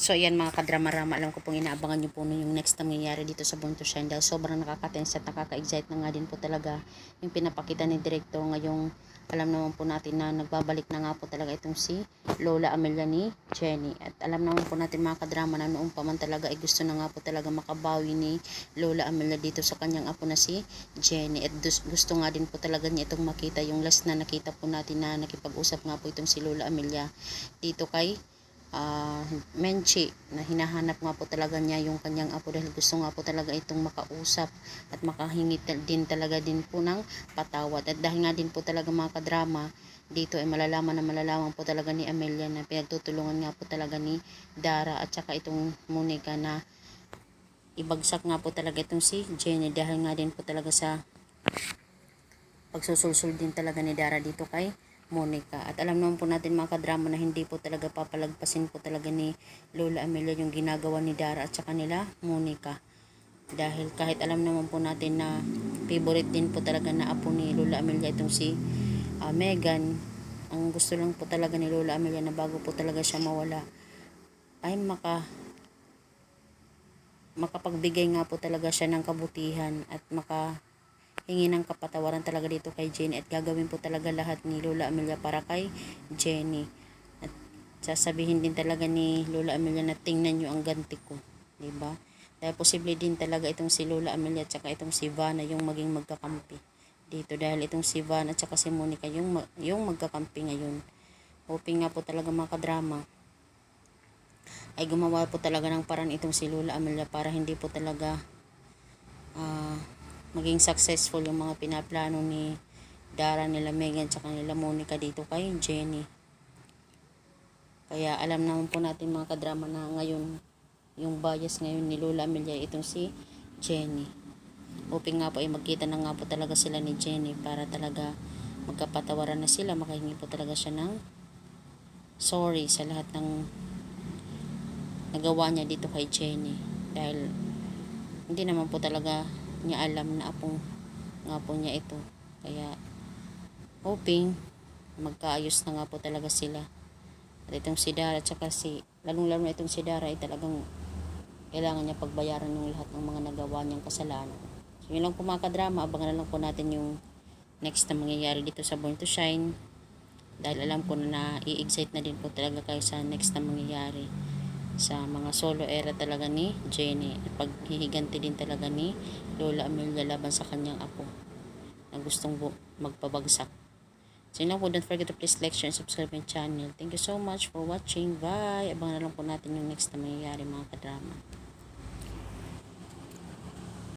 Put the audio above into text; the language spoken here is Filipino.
So ayan mga kadrama-rama, alam ko pong inaabangan nyo po yung next na mangyayari dito sa Born to Shine dahil sobrang nakaka-tense at nakaka-excite na nga din po talaga yung pinapakita ni Director ngayong alam naman po natin na nagbabalik na nga po talaga itong si Lola Amelia ni Jenny. At alam naman po natin mga kadrama na noong pa man talaga ay gusto na nga po talaga makabawi ni Lola Amelia dito sa kanyang apo na si Jenny. At gusto nga din po talaga niya itong makita yung last na nakita po natin na nakipag-usap nga po itong si Lola Amelia dito kay Menchi, na hinahanap nga po talaga niya yung kanyang apo dahil gusto nga po talaga itong makausap at makahingi din talaga din po ng patawad. At dahil nga din po talaga mga kadrama dito ay malalaman po talaga ni Amelia na pinagtutulungan nga po talaga ni Dara at saka itong Monica na ibagsak nga po talaga itong si Jenny dahil nga din po talaga sa pagsusulsul din talaga ni Dara dito kay Monica. At alam naman po natin mga kadrama na hindi po talaga papalagpasin po talaga ni Lola Amelia yung ginagawa ni Dara at saka nila Monica. Dahil kahit alam naman po natin na favorite din po talaga na apo ni Lola Amelia itong si Megan, ang gusto lang po talaga ni Lola Amelia na bago po talaga siya mawala ay makapagbigay nga po talaga siya ng kabutihan at hingi ng kapatawaran talaga dito kay Jenny at gagawin po talaga lahat ni Lola Amelia para kay Jenny. At sasabihin din talaga ni Lola Amelia na tingnan nyo ang ganti ko, diba? Dahil posible din talaga itong si Lola Amelia at saka itong si Vanna yung maging magkakampi dito dahil itong si Vanna at saka si Monica yung magkakampi ngayon. Hoping nga po talaga mga kadrama ay gumawa po talaga ng paraan itong si Lola Amelia para hindi po talaga maging successful yung mga pinaplano ni Dara, nila Megan, tsaka nila Monica dito kay Jenny. Kaya alam naman po natin mga kadrama na ngayon yung bias ngayon ni Lola Amelia itong si Jenny. Hoping nga po ay magkita na nga po talaga sila ni Jenny para talaga magkapatawaran na sila, makahingi po talaga siya ng sorry sa lahat ng nagawa niya dito kay Jenny dahil hindi naman po talaga niya alam na apong nga po niya ito. Kaya hoping magkaayos na nga po talaga sila. At itong si Dara at saka lalong-lalo na itong si Dara ay talagang kailangan niya pagbayaran ng lahat ng mga nagawa niyang kasalanan. So yun lang po mga kadrama, abangan na lang po natin yung next na mangyayari dito sa Born to Shine dahil alam ko na i-excite na din po talaga kayo sa next na mangyayari sa mga solo era talaga ni Jenny at paghihiganti din talaga ni Lola Amelia laban sa kanyang apo na gustong magpabagsak. So yun lang po, don't forget to please like, share, and subscribe my channel. Thank you so much for watching. Bye! Abangan na lang po natin yung next na mangyayari mga kadrama.